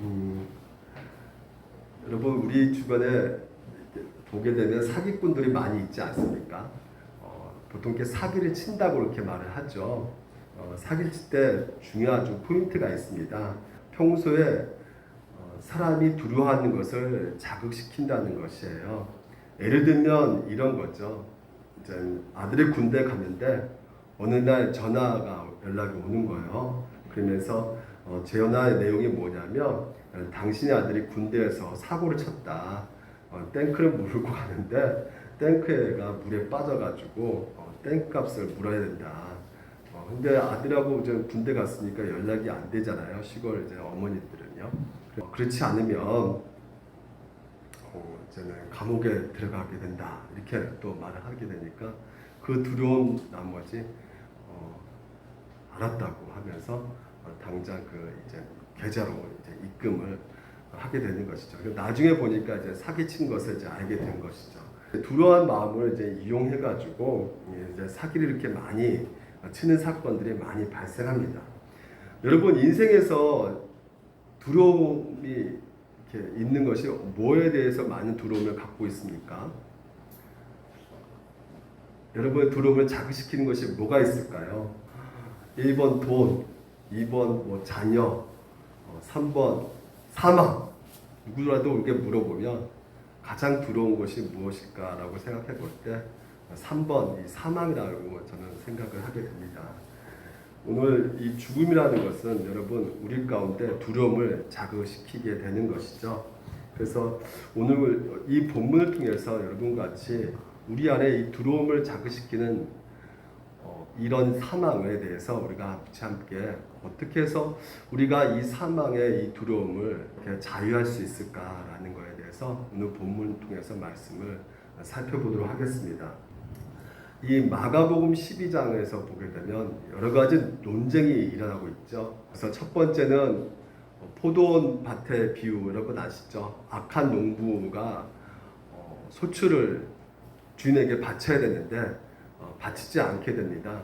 음, 여러분 우리 주변에 보게 되면 사기꾼들이 많이 있지 않습니까? 보통 이렇게 사기를 친다고 이렇게 말을 하죠. 사기를 칠 때 중요한 좀 포인트가 있습니다. 평소에 사람이 두려워하는 것을 자극시킨다는 것이에요. 예를 들면 이런 거죠. 이제 아들이 군대 갔는데 어느 날 전화가 연락이 오는 거예요. 그러면서 전화의 내용이 뭐냐면 당신의 아들이 군대에서 사고를 쳤다. 탱크를 몰고 가는데 탱크가 물에 빠져가지고 탱크값을 물어야 된다. 근데 아들하고 이제 군대 갔으니까 연락이 안 되잖아요. 시골 이제 어머니들은요. 그렇지 않으면 이제는 감옥에 들어가게 된다. 이렇게 또 말을 하게 되니까 그 두려움 나머지 알았다고 하면서 당장 그 이제 계좌로 이제 입금을 하게 되는 것이죠. 나중에 보니까 이제 사기친 것을 이제 알게 된 것이죠. 두려운 마음을 이제 이용해 가지고 이제 사기를 이렇게 많이 치는 사건들이 많이 발생합니다. 여러분 인생에서 두려움이 이렇게 있는 것이 뭐에 대해서 많은 두려움을 갖고 있습니까? 여러분의 두려움을 자극시키는 것이 뭐가 있을까요? 1번 돈, 2번 뭐 자녀, 3번 사망. 누구라도 이렇게 물어보면 가장 두려운 것이 무엇일까라고 생각해 볼 때 3번 이 사망이라고 저는 생각을 하게 됩니다. 오늘 이 죽음이라는 것은 여러분 우리 가운데 두려움을 자극시키게 되는 것이죠. 그래서 오늘 이 본문을 통해서 여러분과 같이 우리 안에 이 두려움을 자극시키는 이런 사망에 대해서 우리가 함께 어떻게 해서 우리가 이 사망의 이 두려움을 자유할 수 있을까라는 것에 대해서 오늘 본문을 통해서 말씀을 살펴보도록 하겠습니다. 이 마가복음 12장에서 보게 되면 여러 가지 논쟁이 일어나고 있죠. 그래서 첫 번째는 포도원 밭의 비유, 여러분 아시죠? 악한 농부가 소출을 주인에게 바쳐야 되는데 바치지 않게 됩니다.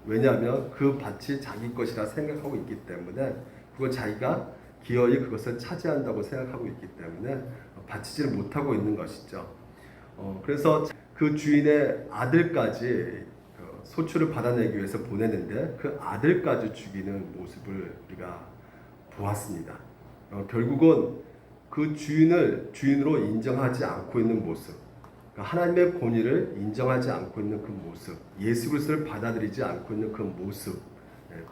왜냐하면 그 밭이 자기 것이라 생각하고 있기 때문에 그걸 자기가 기어이 그것을 차지한다고 생각하고 있기 때문에 바치지를 못하고 있는 것이죠. 그래서 그 주인의 아들까지 소출을 받아내기 위해서 보내는데 그 아들까지 죽이는 모습을 우리가 보았습니다. 결국은 그 주인을 주인으로 인정하지 않고 있는 모습, 하나님의 권위를 인정하지 않고 있는 그 모습, 예수 그리스도를 받아들이지 않고 있는 그 모습,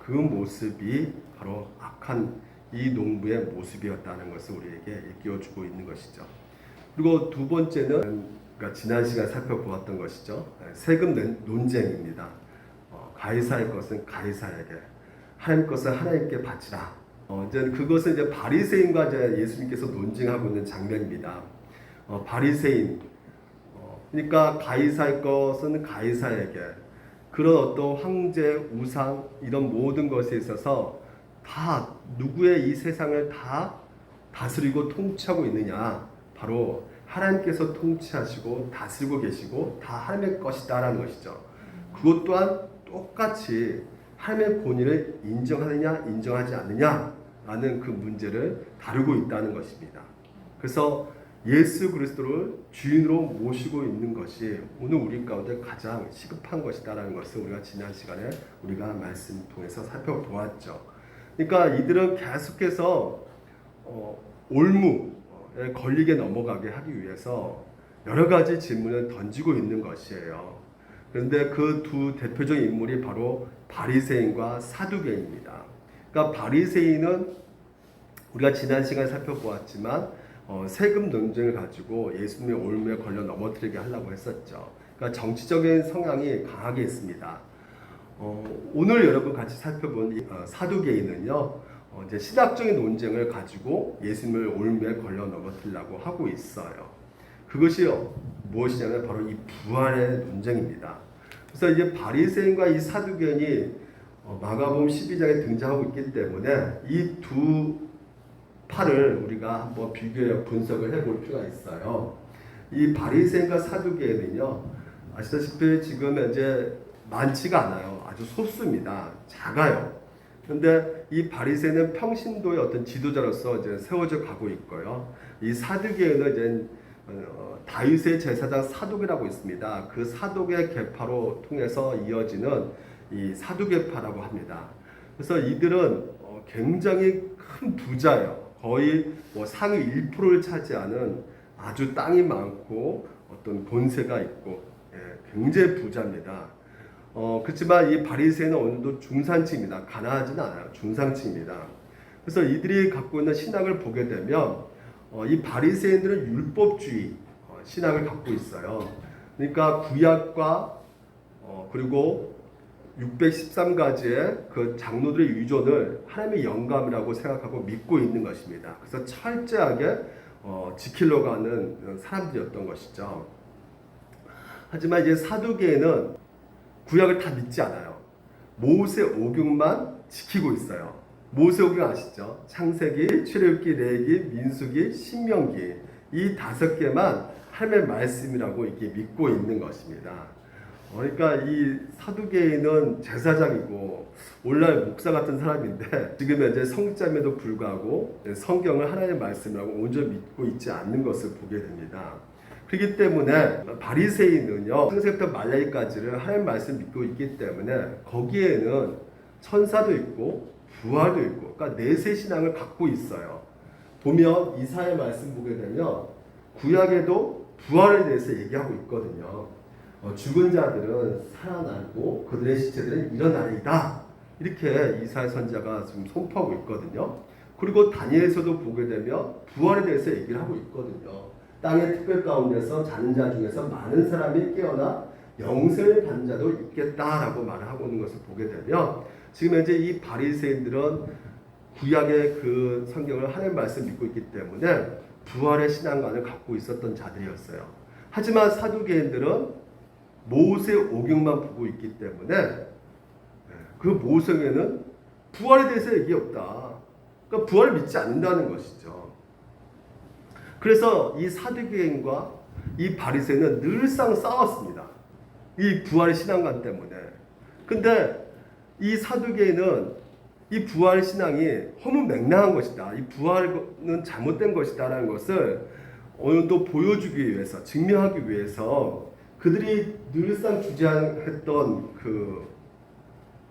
그 모습이 바로 악한 이 농부의 모습이었다는 것을 우리에게 일깨워주고 있는 것이죠. 그리고 두 번째는 지난 시간 살펴보았던 것이죠. 세금 논쟁입니다. 가이사의 것은 가이사에게, 하나님 것은 하나님께 바치라. 이제 그것은 이제 바리새인과 이제 예수님께서 논쟁하고 있는 장면입니다. 바리새인, 그러니까 가이사의 것은 가이사에게, 그런 어떤 황제, 우상 이런 모든 것에 있어서 다 누구의 이 세상을 다 다스리고 통치하고 있느냐? 바로 하나님께서 통치하시고 다스리고 계시고 다 하나님의 것이다라는 것이죠. 그것 또한 똑같이 하나님의 권위를 인정하느냐 인정하지 않느냐라는 그 문제를 다루고 있다는 것입니다. 그래서 예수 그리스도를 주인으로 모시고 있는 것이 오늘 우리 가운데 가장 시급한 것이다라는 것을 우리가 지난 시간에 우리가 말씀 통해서 살펴보았죠. 그러니까 이들은 계속해서 올무에 걸리게 넘어가게 하기 위해서 여러 가지 질문을 던지고 있는 것이에요. 그런데 그 두 대표적인 인물이 바로 바리새인과 사두개인입니다. 그러니까 바리새인은 우리가 지난 시간에 살펴보았지만 세금 논쟁을 가지고 예수님의 올무에 걸려 넘어뜨리게 하려고 했었죠. 그러니까 정치적인 성향이 강하게 있습니다. 오늘 여러분 같이 살펴본 사두개인은요, 이제 신학적인 논쟁을 가지고 예수님을 올무에 걸려 넘어뜨리려고 하고 있어요. 그것이 무엇이냐면 바로 이 부활의 논쟁입니다. 그래서 이제 바리새인과 이 사두개인이 마가복음 12장에 등장하고 있기 때문에 이 두 파를 우리가 한번 비교해 분석을 해볼 필요가 있어요. 이 바리새인과 사두개인은요, 아시다시피 지금 현재 많지가 않아요. 아주 소수입니다. 작아요. 근데 이 바리새는 평신도의 어떤 지도자로서 이제 세워져 가고 있고요. 이 사두개인은 이제 다윗의 제사장 사독이라고 있습니다. 그 사독의 계파로 통해서 이어지는 이 사두개파라고 합니다. 그래서 이들은 굉장히 큰 부자예요. 거의 뭐 상위 1%를 차지하는 아주 땅이 많고 어떤 본세가 있고 굉장히 부자입니다. 그렇지만 이 바리새인은 어느 정도 중산층입니다. 가난하지는 않아요. 중산층입니다. 그래서 이들이 갖고 있는 신앙을 보게 되면 이 바리새인들은 율법주의 신앙을 갖고 있어요. 그러니까 구약과 그리고 613가지의 그 장로들의 유전을 하나님의 영감이라고 생각하고 믿고 있는 것입니다. 그래서 철저하게 지키려고 하는 사람들이었던 것이죠. 하지만 이제 사두개인은 구약을 다 믿지 않아요. 모세 오경만 지키고 있어요. 모세 오경 아시죠? 창세기, 출애굽기, 레위기, 민수기, 신명기 이 5개만 하나님의 말씀이라고 이렇게 믿고 있는 것입니다. 그러니까 이 사두개인은 제사장이고 오늘날 목사 같은 사람인데 지금 현재 성자임에도 불구하고 성경을 하나님의 말씀이라고 온전히 믿고 있지 않는 것을 보게 됩니다. 그렇기 때문에 바리새인은요 창세기부터 말라기까지를 하나님 말씀 믿고 있기 때문에 거기에는 천사도 있고 부활도 있고 그러니까 내세 신앙을 갖고 있어요. 보면 이사야 말씀 보게 되면 구약에도 부활에 대해서 얘기하고 있거든요. 죽은 자들은 살아나고 그들의 시체들은 일어나리이다. 이렇게 이사야 선지자가 지금 선포하고 있거든요. 그리고 다니엘에서도 보게 되면 부활에 대해서 얘기를 하고 있거든요. 땅의 특별 가운데서 자는 자 중에서 많은 사람이 깨어나 영생을 받는 자도 있겠다라고 말을 하고 있는 것을 보게 되면 지금 현재 이 바리새인들은 구약의 그 성경을 하나님 말씀 믿고 있기 때문에 부활의 신앙관을 갖고 있었던 자들이었어요. 하지만 사두개인들은 모세 오경만 보고 있기 때문에 그 모세에는 부활에 대해서 얘기 없다. 그러니까 부활을 믿지 않는다는 것이죠. 그래서 이 사두개인과 이 바리새인은 늘상 싸웠습니다. 이 부활의 신앙관 때문에. 근데 이 사두개인은 이 부활 신앙이 허무맹랑한 것이다. 이 부활은 잘못된 것이다라는 것을 어느 정도 보여주기 위해서, 증명하기 위해서 그들이 늘상 주장했던 그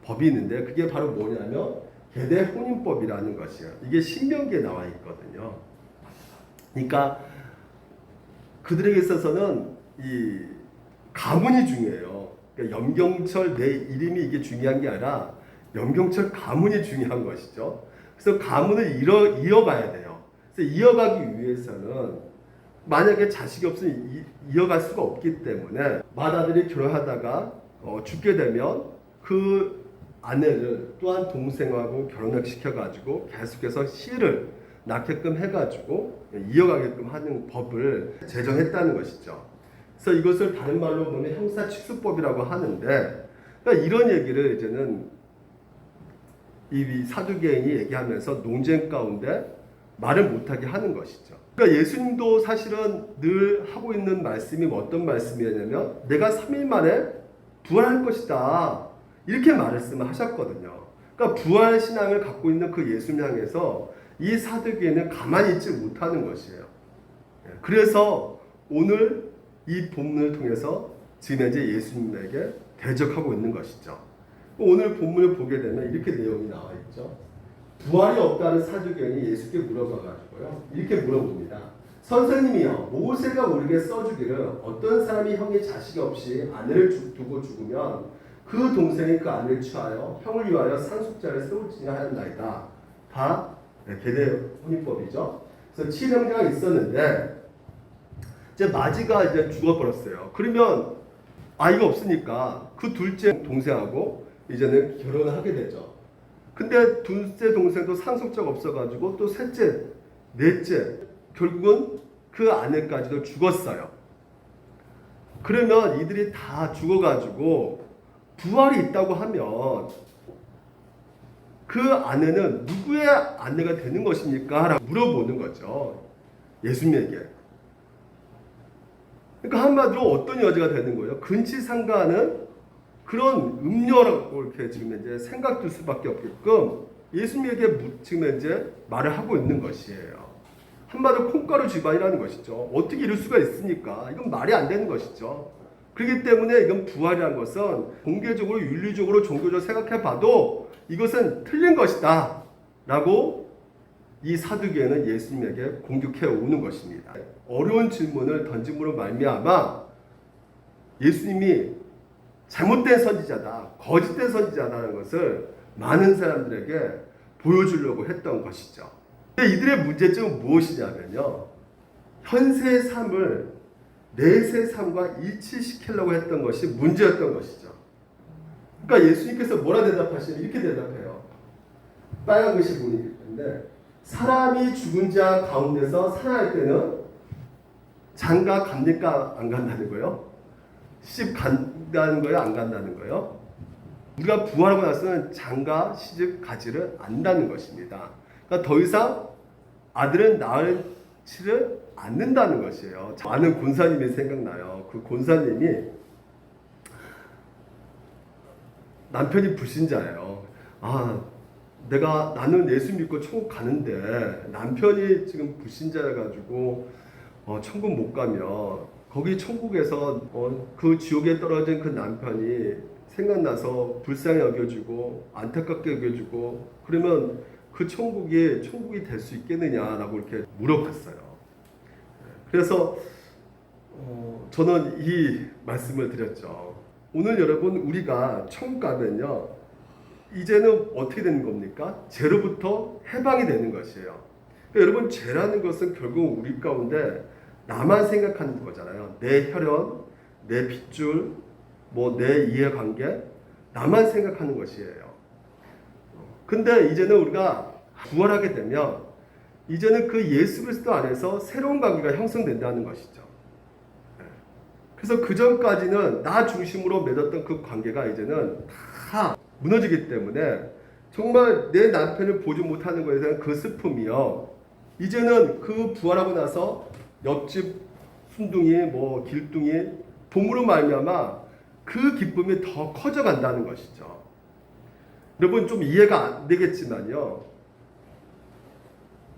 법이 있는데 그게 바로 뭐냐면 계대 혼인법이라는 것이에요. 이게 신명기에 나와 있거든요. 그러니까 그들에게 있어서는 이 가문이 중요해요. 그러니까 염경철 내 이름이 이게 중요한 게 아니라 염경철 가문이 중요한 것이죠. 그래서 가문을 이어가야 돼요. 그래서 이어가기 위해서는 만약에 자식이 없으면 이어갈 수가 없기 때문에 맏아들이 결혼하다가 죽게 되면 그 아내를 또한 동생하고 결혼을 시켜가지고 계속해서 씨를 낳게끔 해가지고 이어가게끔 하는 법을 제정했다는 것이죠. 그래서 이것을 다른 말로 보면 형사칙수법이라고 하는데 그러니까 이런 얘기를 이제는 이 사두개인이 얘기하면서 논쟁 가운데 말을 못하게 하는 것이죠. 그러니까 예수님도 사실은 늘 하고 있는 말씀이 어떤 말씀이었냐면 내가 3일 만에 부활할 것이다. 이렇게 말씀하셨거든요. 그러니까 부활 신앙을 갖고 있는 그 예수님 향해서 이 사두개인은 가만히 있지 못하는 것이에요. 그래서 오늘 이 본문을 통해서 지금 현재 예수님에게 대적하고 있는 것이죠. 오늘 본문을 보게 되면 이렇게 내용이 나와 있죠. 부활이 없다는 사두개인이 예수께 물어봐가지고요. 이렇게 물어봅니다. 선생님이요, 모세가 우리에게 써주기를 어떤 사람이 형이 자식이 없이 아내를 두고 죽으면 그 동생이 그 아내를 취하여 형을 위하여 상속자를 세울지냐 하였나이다. 다 계대 혼인법이죠. 그래서 7형제가 있었는데 이제 마지가 이제 죽어버렸어요. 그러면 아이가 없으니까 그 둘째 동생하고 이제는 결혼을 하게 되죠. 근데 둘째 동생도 상속자가 없어가지고 또 셋째, 넷째 결국은 그 아내까지도 죽었어요. 그러면 이들이 다 죽어가지고 부활이 있다고 하면 그 아내는 누구의 아내가 되는 것입니까? 라고 물어보는 거죠. 예수님에게. 그러니까 한마디로 어떤 여자가 되는 거예요? 근치상가하는 그런 음료라고 이렇게 지금 이제 생각될 수밖에 없게끔 예수님에게 지금 이제 말을 하고 있는 것이에요. 한마디로 콩가루 집안이라는 것이죠. 어떻게 이럴 수가 있습니까? 이건 말이 안 되는 것이죠. 그렇기 때문에 이건 부활이라는 것은 공개적으로 윤리적으로 종교적으로 생각해 봐도 이것은 틀린 것이다 라고 이 사두개는 예수님에게 공격해 오는 것입니다. 어려운 질문을 던짐으로 말미암아 예수님이 잘못된 선지자다, 거짓된 선지자다라는 것을 많은 사람들에게 보여주려고 했던 것이죠. 근데 이들의 문제점은 무엇이냐면요, 현세의 삶을 내세의 삶과 일치시키려고 했던 것이 문제였던 것이죠. 그러니까 예수님께서 뭐라 대답하시냐면 이렇게 대답해요. 빨간 글씨 보이기 때문에 사람이 죽은 자 가운데서 살아날 때는 장가 갑니까? 안 간다는 거예요? 시집 간다는 거예요? 안 간다는 거예요? 우리가 부활하고 나서는 장가 시집 가지를 않는다는 것입니다. 그러니까 더 이상 아들은 낳지를 않는다는 것이에요. 아는 권사님이 생각나요. 그 권사님이 남편이 불신자예요. 나는 예수 믿고 천국 가는데 남편이 지금 불신자여가지고 천국 못 가면 거기 천국에서 그 지옥에 떨어진 그 남편이 생각나서 불쌍히 여겨주고 안타깝게 여겨주고 그러면 그 천국이 될 수 있겠느냐라고 이렇게 물어봤어요. 그래서 저는 이 말씀을 드렸죠. 오늘 여러분 우리가 천국 가면요, 이제는 어떻게 되는 겁니까? 죄로부터 해방이 되는 것이에요. 그러니까 여러분, 죄라는 것은 결국 우리 가운데 나만 생각하는 거잖아요. 내 혈연, 내 핏줄, 내 이해관계, 나만 생각하는 것이에요. 근데 이제는 우리가 부활하게 되면 이제는 그 예수 그리스도 안에서 새로운 관계가 형성된다는 것이죠. 그래서 그 전까지는 나 중심으로 맺었던 그 관계가 이제는 다 무너지기 때문에 정말 내 남편을 보지 못하는 것에 대한 그 슬픔이요, 이제는 그 부활하고 나서 옆집 순둥이, 길둥이, 봄으로 말미암아 그 기쁨이 더 커져간다는 것이죠. 여러분 좀 이해가 안 되겠지만요,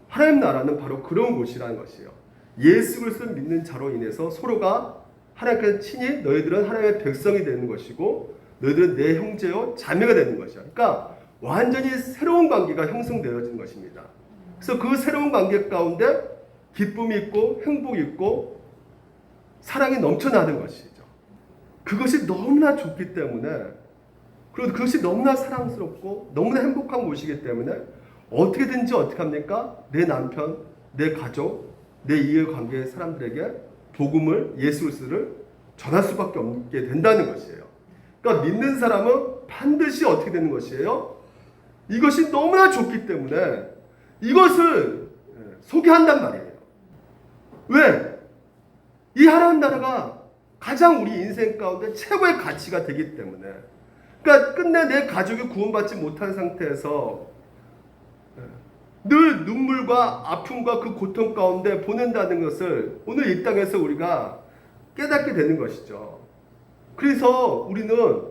하나님 나라는 바로 그런 곳이라는 것이에요. 예수 그리스도를 믿는 자로 인해서 서로가 하나님께서 친히 너희들은 하나님의 백성이 되는 것이고 너희들은 내 형제요 자매가 되는 것이야. 그러니까 완전히 새로운 관계가 형성되어지는 것입니다. 그래서 그 새로운 관계 가운데 기쁨이 있고 행복이 있고 사랑이 넘쳐나는 것이죠. 그것이 너무나 좋기 때문에, 그리고 그것이 너무나 사랑스럽고 너무나 행복한 곳이기 때문에 어떻게든지 어떻게 합니까? 내 남편, 내 가족, 내 이해관계의 사람들에게 복음을, 예수 그리스도를 전할 수밖에 없게 된다는 것이에요. 그러니까 믿는 사람은 반드시 어떻게 되는 것이에요? 이것이 너무나 좋기 때문에 이것을 소개한단 말이에요. 왜? 이 하나님 나라가 가장 우리 인생 가운데 최고의 가치가 되기 때문에. 그러니까 끝내 내 가족이 구원받지 못한 상태에서 늘 눈물과 아픔과 그 고통 가운데 보낸다는 것을 오늘 이 땅에서 우리가 깨닫게 되는 것이죠. 그래서 우리는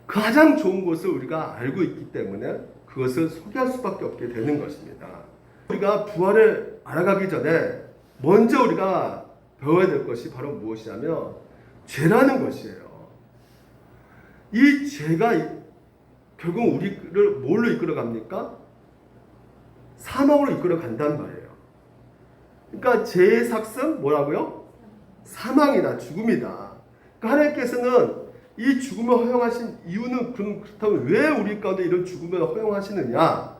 가장 좋은 것을 우리가 알고 있기 때문에 그것을 소개할 수밖에 없게 되는 것입니다. 우리가 부활을 알아가기 전에 먼저 우리가 배워야 될 것이 바로 무엇이냐면 죄라는 것이에요. 이 죄가 결국 우리를 뭘로 이끌어 갑니까? 사망으로 이끌어 간단 말이에요. 그러니까 죄의 삭은 뭐라고요? 사망이다, 죽음이다. 그러니까 하나님께서는 이 죽음을 허용하신 이유는 그렇다면 왜 우리 가운데 이런 죽음을 허용하시느냐?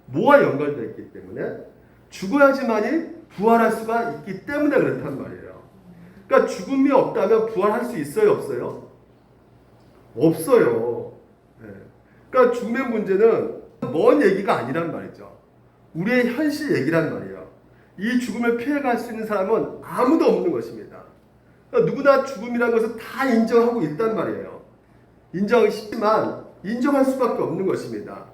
뭐와 연관되어 있기 때문에 죽어야지만이 부활할 수가 있기 때문에 그렇단 말이에요. 그러니까 죽음이 없다면 부활할 수 있어요, 없어요? 없어요. 그러니까 죽음의 문제는 먼 얘기가 아니란 말이죠. 우리의 현실 얘기란 말이에요. 이 죽음을 피해갈 수 있는 사람은 아무도 없는 것입니다. 그러니까 누구나 죽음이라는 것을 다 인정하고 있단 말이에요. 인정하기 쉽지만 인정할 수밖에 없는 것입니다.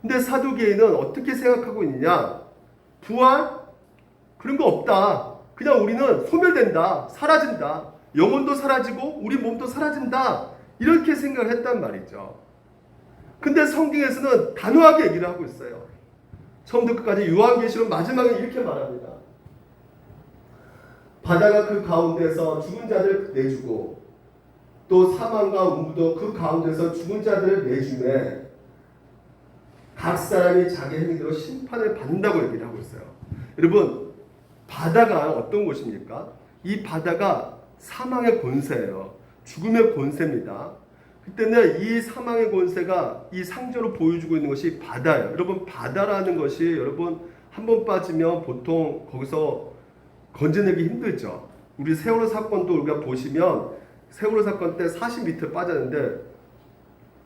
근데 사두개인은 어떻게 생각하고 있느냐? 부활? 그런 거 없다. 그냥 우리는 소멸된다. 사라진다. 영혼도 사라지고 우리 몸도 사라진다. 이렇게 생각했단 말이죠. 근데 성경에서는 단호하게 얘기를 하고 있어요. 처음부터 끝까지 요한계시록 마지막에 이렇게 말합니다. 바다가 그 가운데서 죽은 자들을 내주고 또 사망과 우무도 그 가운데서 죽은 자들을 내주매 각 사람이 자기 행위대로 심판을 받는다고 얘기를 하고 있어요. 여러분, 바다가 어떤 곳입니까? 이 바다가 사망의 권세예요. 죽음의 권세입니다. 그때는 이 사망의 권세가 이 상저로 보여주고 있는 것이 바다예요. 여러분, 바다라는 것이 여러분 한번 빠지면 보통 거기서 건져내기 힘들죠. 우리 세월호 사건도 우리가 보시면 세월호 사건 때 40m 빠졌는데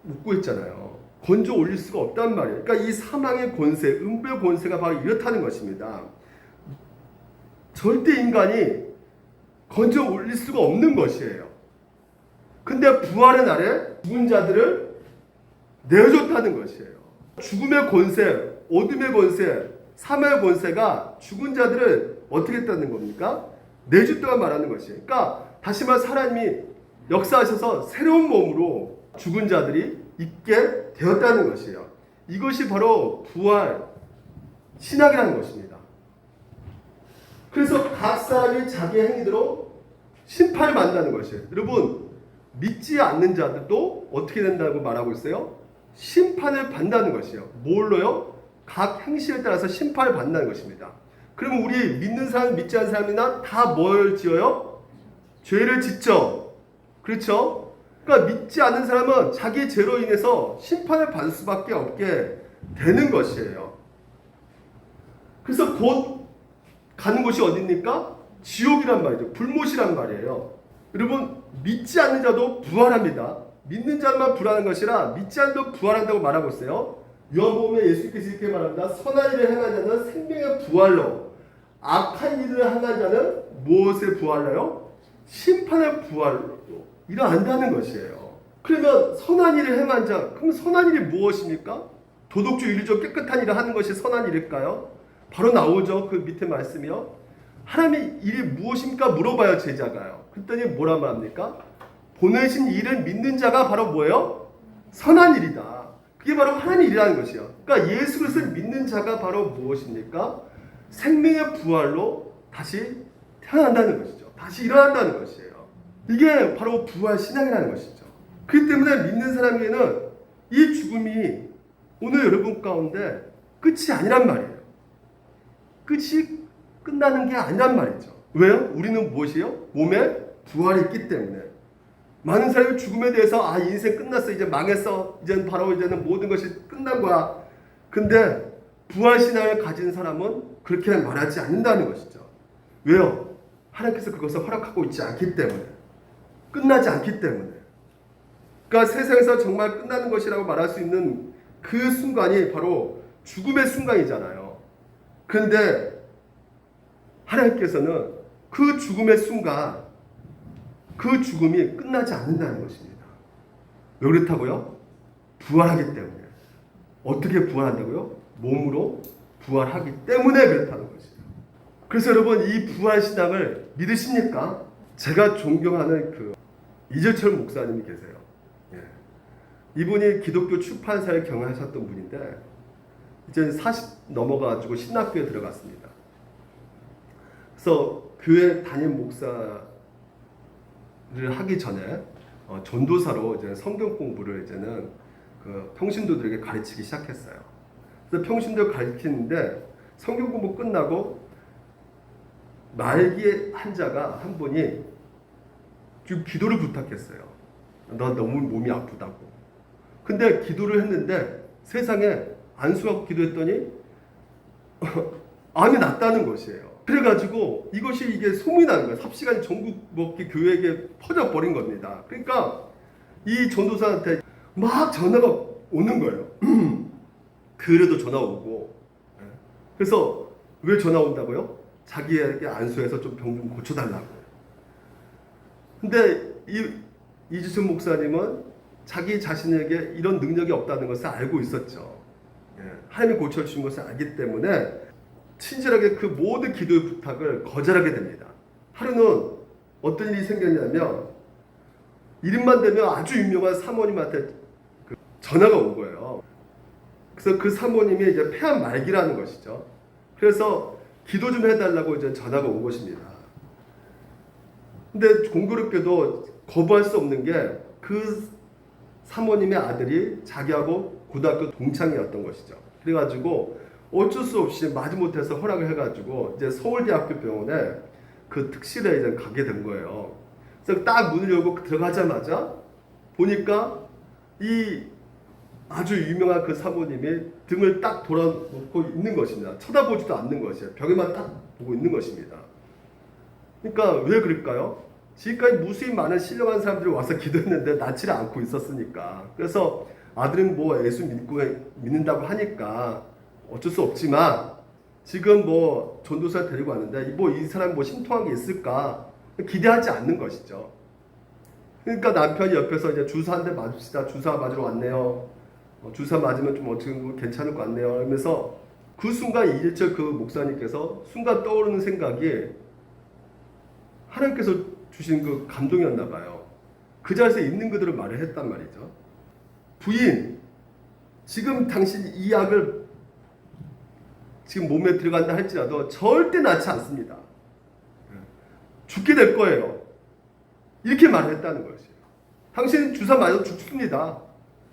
웃고 있잖아요. 건져 올릴 수가 없단 말이에요. 그러니까 이 사망의 권세, 음부의 권세가 바로 이렇다는 것입니다. 절대 인간이 건져 올릴 수가 없는 것이에요. 근데 부활의 날에 죽은 자들을 내어줬다는 것이에요. 죽음의 권세, 어둠의 권세, 사망의 권세가 죽은 자들을 어떻게 했다는 겁니까? 내줬다고 말하는 것이에요. 그러니까 다시 말해 하나님이 역사하셔서 새로운 몸으로 죽은 자들이 있게 되었다는 것이에요. 이것이 바로 부활 신학이라는 것입니다. 그래서 각 사람이 자기 행위대로 심판을 받는다는 것이에요. 여러분, 믿지 않는 자들도 어떻게 된다고 말하고 있어요? 심판을 받는다는 것이에요. 뭘로요? 각 행실에 따라서 심판을 받는다는 것입니다. 그러면 우리 믿는 사람, 믿지 않는 사람이나 다 뭘 지어요? 죄를 짓죠. 그렇죠? 그러니까 믿지 않는 사람은 자기 죄로 인해서 심판을 받을 수밖에 없게 되는 것이에요. 그래서 곧 가는 곳이 어디입니까? 지옥이란 말이죠. 불못이란 말이에요. 여러분, 믿지 않는 자도 부활합니다. 믿는 자만 부활하는 것이라 믿지 않는 자도 부활한다고 말하고 있어요. 요한복음에 예수께서 이렇게 말합니다. 선한 일을 행한 자는 생명의 부활로, 악한 일을 행한 자는 무엇의 부활로요? 심판의 부활로 일어난다는 것이에요. 그러면 선한 일을 행한 자, 그럼 선한 일이 무엇입니까? 도덕주, 윤리적 깨끗한 일을 하는 것이 선한 일일까요? 바로 나오죠. 그 밑에 말씀이요. 하나님의 일이 무엇입니까? 물어봐요, 제자가요. 그랬더니 뭐라 말합니까? 보내신 일을 믿는 자가 바로 뭐예요? 선한 일이다. 그게 바로 하나님의 일이라는 것이요. 그러니까 예수 그리스도를 믿는 자가 바로 무엇입니까? 생명의 부활로 다시 태어난다는 것이죠. 다시 일어난다는 것이에요. 이게 바로 부활 신앙이라는 것이죠. 그렇기 때문에 믿는 사람에게는 이 죽음이 오늘 여러분 가운데 끝이 아니란 말이에요. 끝이 끝나는 게 아니란 말이죠. 왜요? 우리는 무엇이에요? 몸에 부활이 있기 때문에. 많은 사람이 죽음에 대해서 인생 끝났어, 이제 망했어, 이제는 바로 이제는 모든 것이 끝난 거야. 근데 부활 신앙을 가진 사람은 그렇게 말하지 않는다는 것이죠. 왜요? 하나님께서 그것을 허락하고 있지 않기 때문에, 끝나지 않기 때문에. 그러니까 세상에서 정말 끝나는 것이라고 말할 수 있는 그 순간이 바로 죽음의 순간이잖아요. 그런데 하나님께서는 그 죽음의 순간, 그 죽음이 끝나지 않는다는 것입니다. 왜 그렇다고요? 부활하기 때문에. 어떻게 부활한다고요? 몸으로 부활하기 때문에 그렇다는 것이죠. 그래서 여러분, 이 부활 신앙을 믿으십니까? 제가 존경하는 그 이재철 목사님이 계세요. 이분이 기독교 출판사를 경영하셨던 분인데 이제 40 넘어가지고 신학교에 들어갔습니다. 그래서 교회 담임 목사를 하기 전에 전도사로 이제 성경 공부를 이제는 그 평신도들에게 가르치기 시작했어요. 그래서 평신도 가르치는데 성경 공부 끝나고 말기의 한자가 한 분이 지금 기도를 부탁했어요. 나 너무 몸이 아프다고. 근데 기도를 했는데 세상에 안수하고 기도했더니 암이 났다는 것이에요. 그래가지고 이게 소문이 나는 거예요. 삽시간에 전국 먹기 교회에게 퍼져버린 겁니다. 그러니까 이 전도사한테 막 전화가 오는 거예요. 그래도 전화 오고. 그래서 왜 전화 온다고요? 자기에게 안수해서 좀 병 좀 고쳐달라고. 근데 이주순 목사님은 자기 자신에게 이런 능력이 없다는 것을 알고 있었죠. 하나님이 고쳐주신 것을 알기 때문에 친절하게 그 모든 기도의 부탁을 거절하게 됩니다. 하루는 어떤 일이 생겼냐면 이름만 되면 아주 유명한 사모님한테 전화가 온 거예요. 그래서 그 사모님이 이제 폐암 말기라는 것이죠. 그래서 기도 좀 해달라고 이제 전화가 온 것입니다. 근데 공교롭게도 거부할 수 없는 게 그 사모님의 아들이 자기하고 고등학교 동창이었던 것이죠. 그래가지고 어쩔 수 없이 마지못해서 허락을 해가지고 이제 서울대학교 병원에 그 특실에 이제 가게 된 거예요. 그래서 딱 문을 열고 들어가자마자 보니까 이 아주 유명한 그 사모님이 등을 딱 돌아놓고 있는 것입니다. 쳐다보지도 않는 것이에요. 벽에만 딱 보고 있는 것입니다. 그러니까 왜 그럴까요? 지금까지 무수히 많은 신령한 사람들이 와서 기도했는데 낫지를 않고 있었으니까. 그래서 아들은 뭐 예수 믿는다고 하니까 어쩔 수 없지만 지금 뭐 전도사 데리고 왔는데 뭐 이 사람 뭐 신통한 게 있을까 기대하지 않는 것이죠. 그러니까 남편이 옆에서 이제 주사 한 대 맞읍시다. 주사 맞으러 왔네요. 주사 맞으면 좀 어떻게 괜찮을 것 같네요. 그러면서 그 순간 이일철 그 목사님께서 순간 떠오르는 생각이 하나님께서 주신 그 감동이었나 봐요. 그 자리에서 있는 그대로 말을 했단 말이죠. 부인, 지금 당신 이 약을 지금 몸에 들어간다 할지라도 절대 낫지 않습니다. 죽게 될 거예요. 이렇게 말을 했다는 것이에요. 당신 주사 맞아도 죽습니다.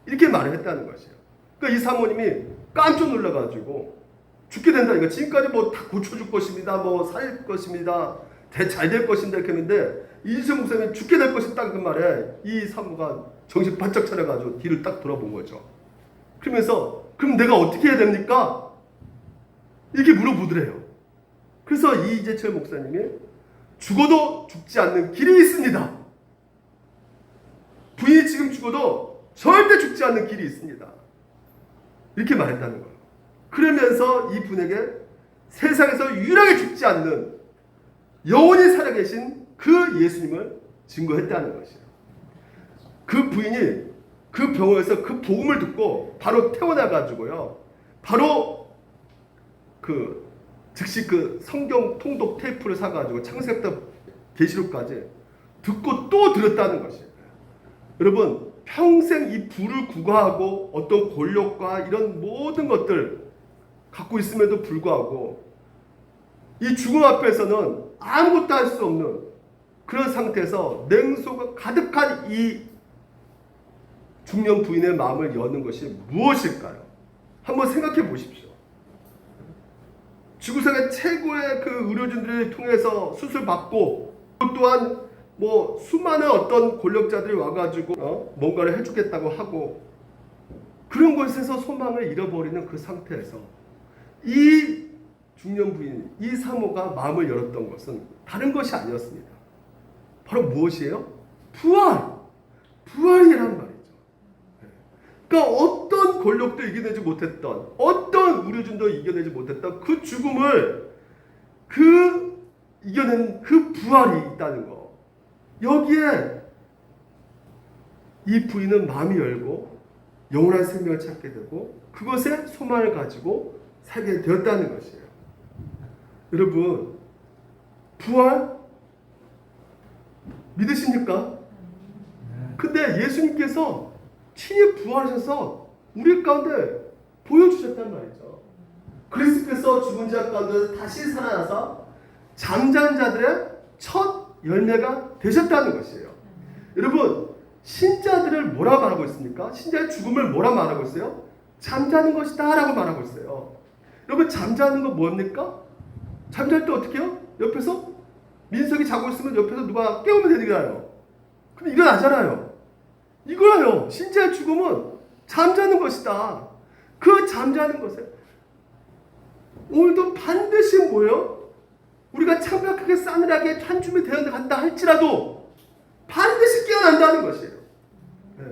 이렇게 말을 했다는 것이에요. 그러니까 이 사모님이 깜짝 놀라가지고 죽게 된다니까. 지금까지 뭐 다 고쳐줄 것입니다. 뭐 살릴 것입니다. 잘 될 것인데 이렇게 했는데 이지성 목사님이 죽게 될 것이다 그 말에 이 사모가 정신 바짝 차려가지고 뒤를 딱 돌아본 거죠. 그러면서 그럼 내가 어떻게 해야 됩니까? 이렇게 물어보더래요. 그래서 이재철 목사님이 죽어도 죽지 않는 길이 있습니다. 부인이 지금 죽어도 절대 죽지 않는 길이 있습니다. 이렇게 말했다는 거예요. 그러면서 이 분에게 세상에서 유일하게 죽지 않는 영원히 살아계신 그 예수님을 증거했다는 것이에요. 그 부인이 그 병원에서 그 복음을 듣고 바로 태어나가지고요. 바로 즉시 그 성경 통독 테이프를 사가지고 창세기부터 계시록까지 듣고 또 들었다는 것이에요. 여러분 평생 이 불을 구가하고 어떤 권력과 이런 모든 것들 갖고 있음에도 불구하고 이 죽음 앞에서는 아무것도 할 수 없는 그런 상태에서 냉소가 가득한 이 중년 부인의 마음을 여는 것이 무엇일까요? 한번 생각해 보십시오. 지구상의 최고의 그 의료진들을 통해서 수술받고 또한 뭐 수많은 어떤 권력자들이 와가지고 뭔가를 해주겠다고 하고 그런 것에서 소망을 잃어버리는 그 상태에서 이 중년 부인, 이 사모가 마음을 열었던 것은 다른 것이 아니었습니다. 바로 무엇이에요? 부활이란 말이죠. 그러니까 어떤 권력도 이겨내지 못했던, 어떤 의료진도 이겨내지 못했던 그 죽음을 이겨낸 그 부활이 있다는 거. 여기에 이 부인은 마음이 열고 영원한 생명을 찾게 되고 그것에 소망을 가지고 살게 되었다는 것이에요. 여러분, 부활 믿으십니까? 근데 예수님께서 친히 부활하셔서 우리 가운데 보여주셨단 말이죠. 그리스도께서 죽은 자 가운데 다시 살아나서 잠자는 자들의 첫 열매가 되셨다는 것이에요. 여러분, 신자들을 뭐라 말하고 있습니까? 신자의 죽음을 뭐라 말하고 있어요? 잠자는 것이다 라고 말하고 있어요. 여러분, 잠자는 거 뭡니까? 잠잘 때 어떻게 해요? 옆에서 민석이 자고 있으면 옆에서 누가 깨우면 되잖아요. 그럼 일어나잖아요. 이거예요. 신자의 죽음은 잠자는 것이다. 그 잠자는 것에 오늘도 반드시 뭐예요? 우리가 창백하게 싸늘하게 한 줌이 되어간다 할지라도 반드시 깨어난다는 것이에요. 네.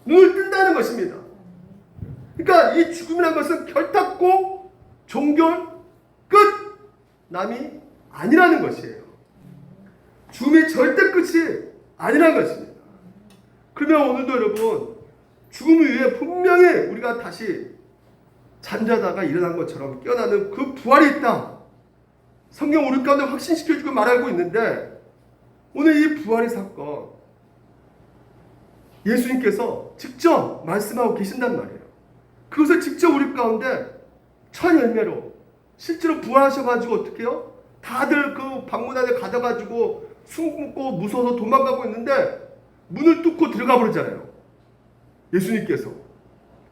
눈을 뜬다는 것입니다. 그러니까 이 죽음이라는 것은 결탁고 종결 끝 남이 아니라는 것이에요. 죽음이 절대 끝이 아니라는 것입니다. 그러면 오늘도 여러분 죽음 이후에 분명히 우리가 다시 잠자다가 일어난 것처럼 깨어나는 그 부활이 있다. 성경 우리 가운데 확신시켜주고 말하고 있는데 오늘 이 부활의 사건 예수님께서 직접 말씀하고 계신단 말이에요. 그것을 직접 우리 가운데 첫 열매로 실제로 부활하셔가지고 어떻게 해요? 다들 그 방문 안에 가둬가지고 숨고 무서워서 도망가고 있는데 문을 뚫고 들어가 버리잖아요. 예수님께서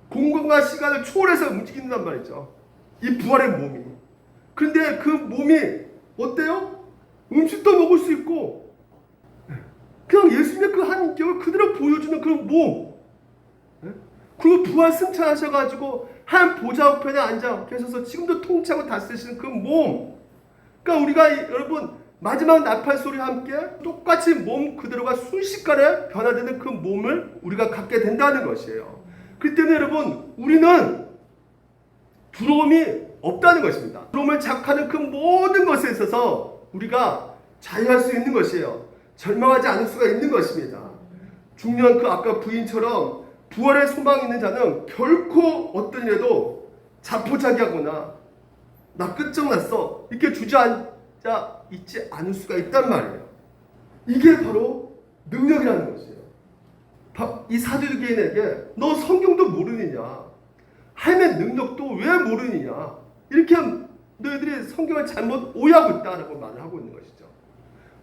공간과 시간을 초월해서 움직인단 말이죠. 이 부활의 몸이. 그런데 그 몸이 어때요? 음식도 먹을 수 있고 그냥 예수님의 그 한 인격을 그대로 보여주는 그런 몸. 그리고 부활 승천하셔가지고 한 보좌 우편에 앉아 계셔서 지금도 통치하고 다스리시는 그 몸. 그러니까 우리가 여러분 마지막 나팔 소리와 함께 똑같이 몸 그대로가 순식간에 변화되는 그 몸을 우리가 갖게 된다는 것이에요. 그렇기 때문에 여러분 우리는 두려움이 없다는 것입니다. 두려움을 자극하는 그 모든 것에 있어서 우리가 자유할 수 있는 것이에요. 절망하지 않을 수가 있는 것입니다. 중요한 그 아까 부인처럼 부활의 소망이 있는 자는 결코 어떤 일에도 자포자기하거나 나 끝장났어 이렇게 주저앉아 있지 않을 수가 있단 말이에요. 이게 바로 능력이라는 것이에요. 이 사두개인에게 너 성경도 모르느냐, 하나님의 능력도 왜 모르느냐, 이렇게 하면 너희들이 성경을 잘못 오해하고 있다라고 말을 하고 있는 것이죠.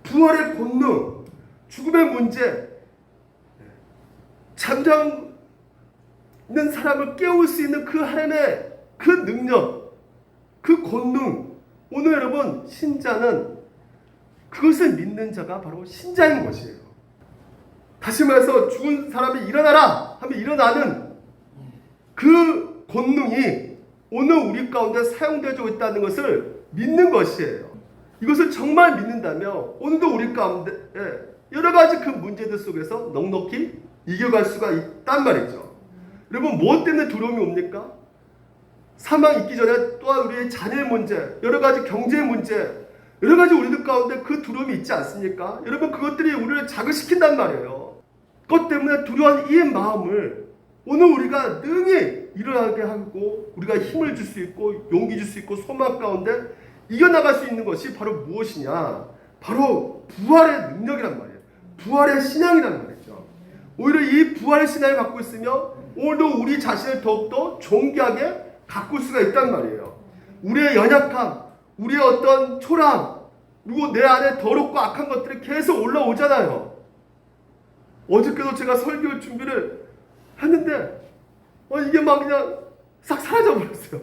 부활의 권능, 죽음의 문제, 잠자는 사람을 깨울 수 있는 그 하나님의 그 능력, 그 권능, 오늘 여러분 신자는 그것을 믿는 자가 바로 신자인 것이에요. 다시 말해서 죽은 사람이 일어나라 하면 일어나는 그 권능이 오늘 우리 가운데 사용되고 있다는 것을 믿는 것이에요. 이것을 정말 믿는다면 오늘도 우리 가운데 여러 가지 그 문제들 속에서 넉넉히 이겨갈 수가 있단 말이죠. 여러분 무엇 때문에 두려움이 옵니까? 사망 있기 전에 또한 우리의 자녀의 문제, 여러 가지 경제 문제, 여러 가지 우리들 가운데 그 두려움이 있지 않습니까? 여러분 그것들이 우리를 자극시킨단 말이에요. 그것 때문에 두려운 이 마음을 오늘 우리가 능히 일어나게 하고 우리가 힘을 줄 수 있고 용기 줄 수 있고 소망 가운데 이겨나갈 수 있는 것이 바로 무엇이냐? 바로 부활의 능력이란 말이에요. 부활의 신앙이란 말이죠. 오히려 이 부활의 신앙을 갖고 있으면 오늘도 우리 자신을 더욱더 존귀하게 가꿀 수가 있단 말이에요. 우리의 연약함, 우리의 어떤 초라함, 그리고 내 안에 더럽고 악한 것들이 계속 올라오잖아요. 어저께도 제가 설교 준비를 했는데 이게 막 그냥 싹 사라져버렸어요.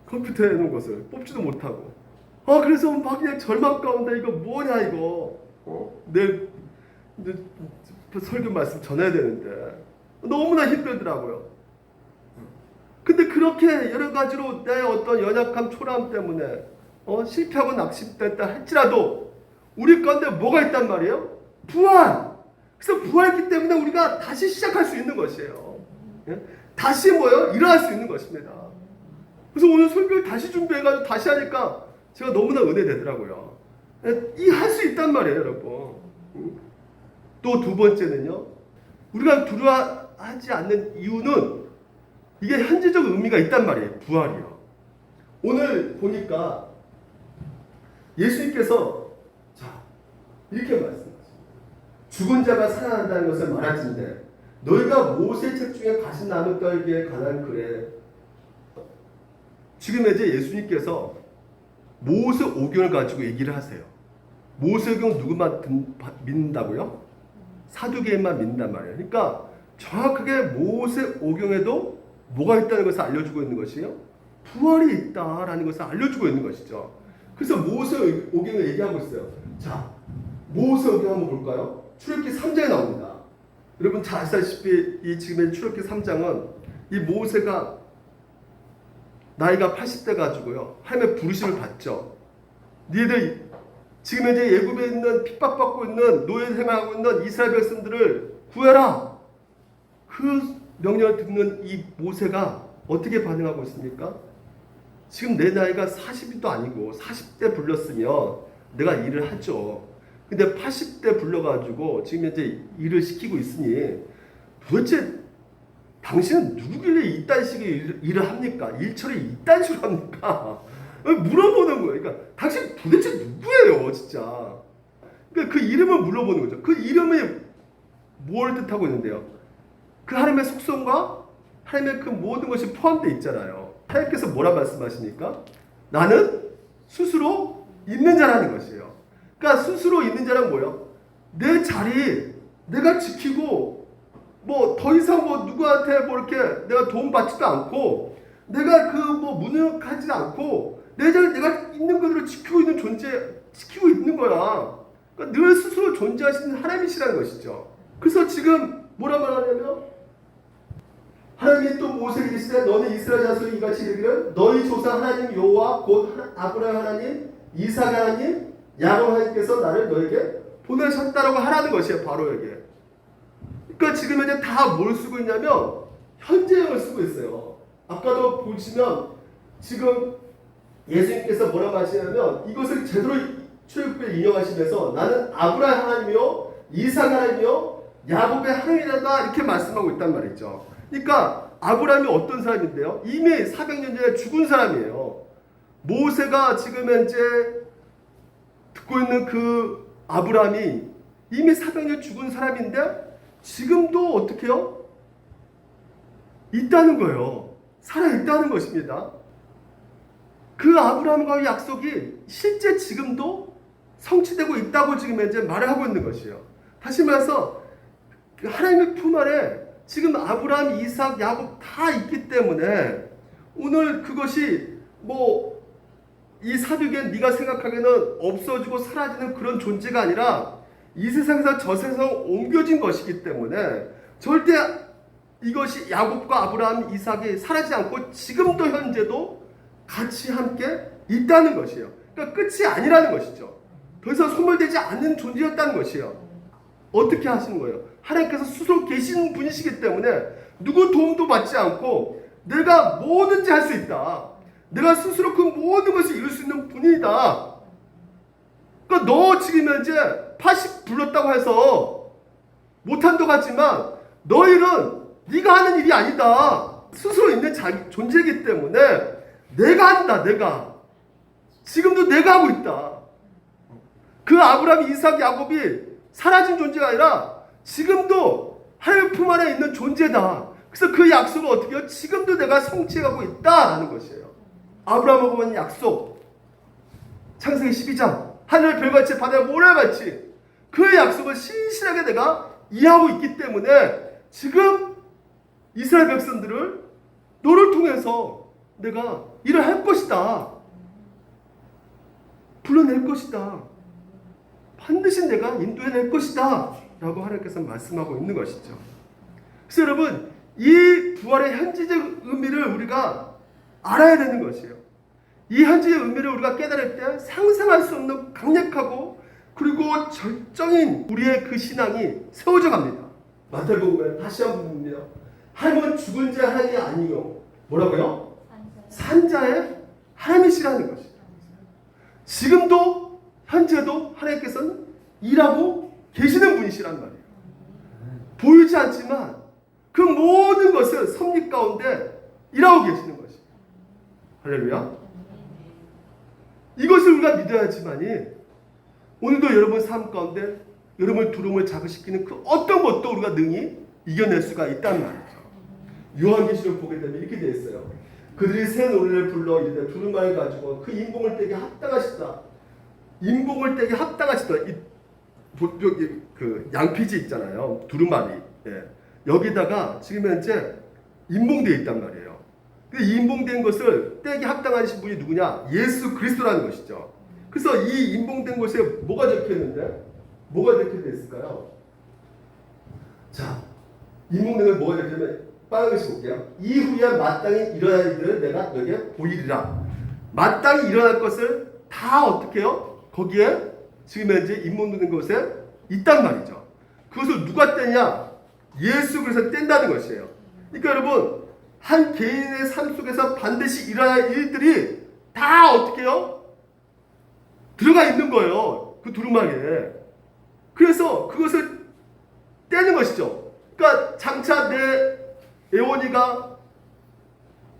컴퓨터에 놓은 것을 뽑지도 못하고 그래서 막 그냥 절망 가운데 이거 뭐냐 이거 내일 설교 말씀 전해야 되는데 너무나 힘들더라고요. 근데 그렇게 여러 가지로 내 어떤 연약함, 초라함 때문에 실패하고 낙심됐다 할지라도 우리 가운데 뭐가 있단 말이에요? 부활! 그래서 부활했기 때문에 우리가 다시 시작할 수 있는 것이에요. 다시 뭐예요? 일어날 수 있는 것입니다. 그래서 오늘 설교를 다시 준비해가지고 다시 하니까 제가 너무나 은혜되더라고요. 이 할 수 있단 말이에요, 여러분. 또 두 번째는요. 우리가 두려워하지 않는 이유는 이게 현재적 의미가 있단 말이에요. 부활이요. 오늘 보니까 예수님께서 이렇게 말씀하십니다. 죽은 자가 살아난다는 것을 말하신데 너희가 모세 책 중에 가시 나무 떨기에 관한 글에 지금 이제 예수님께서 모세 오경을 가지고 얘기를 하세요. 모세 오경 누구만 믿는다고요? 사두개인만 믿는단 말이에요. 그러니까 정확하게 모세 오경에도 뭐가 있다는 것을 알려주고 있는 것이에요? 부활이 있다라는 것을 알려주고 있는 것이죠. 그래서 모세 오경을 얘기하고 있어요. 자, 모세 오경 한번 볼까요? 출애굽기 3장에 나옵니다. 여러분 잘 아시다시피 이 지금의 출애굽기 3장은 이 모세가 나이가 80대 가지고요. 하나님의 부르심을 받죠. 니들 지금 이제 애굽에 있는 핍박받고 있는 노예 생활하고 있는 이스라엘 백성들을 구해라. 그 명령을 듣는 이 모세가 어떻게 반응하고 있습니까? 지금 내 나이가 40도 아니고 40대 불렀으면 내가 일을 하죠. 근데 80대 불러가지고 지금 이제 일을 시키고 있으니 도대체 당신은 누구길래 이딴 식의 일을 합니까? 일처리 이딴 식으로 합니까? 물어보는 거예요. 그러니까 당신 도대체 누구예요, 진짜? 그러니까 그 이름을 물어보는 거죠. 그 이름이 뭘 뜻하고 있는데요? 그 하나님의 속성과 하나님의 그 모든 것이 포함되어 있잖아요. 하나님께서 뭐라 말씀하십니까? 나는 스스로 있는 자라는 것이에요. 그러니까 스스로 있는 자란 뭐예요? 내 자리 내가 지키고 뭐 더 이상 뭐 누구한테 뭐 이렇게 내가 도움 받지도 않고 내가 그 뭐 무능하지도 않고 내 자리 내가 있는 그대로 지키고 있는 존재 지키고 있는 거야. 그러니까 늘 스스로 존재하시는 하나님이시라는 것이죠. 그래서 지금 뭐라 말하냐면 하나님이 또 모세에게 이르시되 너는 이스라엘 자손이 이같이 이르기를 너희 조상 하나님 여호와 곧 아브라함 하나님 이삭 하나님 야곱 하나님께서 나를 너에게 보내셨다라고 하라는 것이에요. 바로 여기. 그러니까 지금 현재 다 뭘 쓰고 있냐면 현재형을 쓰고 있어요. 아까도 보시면 지금 예수님께서 뭐라고 하시냐면 이것을 제대로 출애굽에 인용하시면서 나는 아브라함 하나님이요 이삭 하나님이요 야곱의 하나님이다 이렇게 말씀하고 있단 말이죠. 그러니까 아브라함이 어떤 사람인데요? 이미 400년 전에 죽은 사람이에요. 모세가 지금 현재 듣고 있는 그 아브라함이 이미 400년 죽은 사람인데 지금도 어떻게 해요? 있다는 거예요. 살아있다는 것입니다. 그 아브라함과의 약속이 실제 지금도 성취되고 있다고 지금 현재 말을 하고 있는 것이에요. 다시 말해서 하나님의 품 안에 지금 아브라함, 이삭, 야곱 다 있기 때문에 오늘 그것이 뭐 이 사륙에 네가 생각하기에는 없어지고 사라지는 그런 존재가 아니라 이 세상에서 저 세상으로 옮겨진 것이기 때문에 절대 이것이 야곱과 아브라함, 이삭이 사라지지 않고 지금도 현재도 같이 함께 있다는 것이에요. 그러니까 끝이 아니라는 것이죠. 더 이상 소멸되지 않는 존재였다는 것이에요. 어떻게 하시는 거예요? 하나님께서 스스로 계시는 분이시기 때문에 누구 도움도 받지 않고 내가 뭐든지 할 수 있다. 내가 스스로 그 모든 것을 이룰 수 있는 분이다. 그러니까 너 지금 현재 80 불렀다고 해서 못한다고 하지만 너 일은 네가 하는 일이 아니다. 스스로 있는 자기 존재이기 때문에 내가 한다. 내가 지금도 내가 하고 있다. 그 아브라함, 이삭, 야곱이 사라진 존재가 아니라 지금도 하나님 품 안에 있는 존재다. 그래서 그 약속을 어떻게 해요? 지금도 내가 성취해가고 있다라는 것이에요. 아브라함하고 한 약속. 창세기 12장 하늘 별같이 바다의 모래같이 그 약속을 신실하게 내가 이해하고 있기 때문에 지금 이스라엘 백성들을 너를 통해서 내가 일을 할 것이다. 불러낼 것이다. 반드시 내가 인도해낼 것이다. 라고 하나님께서 말씀하고 있는 것이죠. 그래서 여러분 이 부활의 현지적 의미를 우리가 알아야 되는 것이에요. 이 현지의 의미를 우리가 깨달을 때 상상할 수 없는 강력하고 그리고 절정인 우리의 그 신앙이 세워져 갑니다. 마태복음에 다시 한번 봅니다. 하나님은 죽은 자 하나님이 아니요. 뭐라고요? 산자의 하나님이시라는 것이에요. 지금도 현재도 하나님께서는 일하고 계시는 분이시란 말이에요. 보이지 않지만 그 모든 것을 섭리 가운데 일하고 계시는 것이에요. 할렐루야. 이것을 우리가 믿어야지만이 오늘도 여러분 삶 가운데 여러분의 두려움을 자극시키는 그 어떤 것도 우리가 능히 이겨낼 수가 있다는 말이죠. 요한계시록 보게 되면 이렇게 되어 있어요. 그들이 새 노래를 불러 이르되 두루마리 가지고 그 인봉을 떼기 합당하시다. 인봉을 떼기 합당하시다. 그 양피지 있잖아요. 두루마리. 예. 여기다가 지금 현재 인봉되어 있단 말이에요. 이 인봉된 것을 떼기 합당하신 분이 누구냐? 예수 그리스도라는 것이죠. 그래서 이 인봉된 것에 뭐가 적혀있는데? 뭐가 적혀져 있을까요? 자, 인봉된 것에 뭐가 적혀있냐면 빨간글씨 볼게요. 이후에 마땅히 일어날 일을 내가 너에게 보이리라. 마땅히 일어날 것을 다 어떻게 해요? 거기에 지금 현재 인봉된 것에 있단 말이죠. 그것을 누가 떼냐? 예수 그리스도가 뗀다는 것이에요. 그러니까 여러분 한 개인의 삶 속에서 반드시 일어날 일들이 다 어떻게 해요? 들어가 있는 거예요. 그 두루마리에. 그래서 그것을 떼는 것이죠. 그러니까 장차 내 애원이가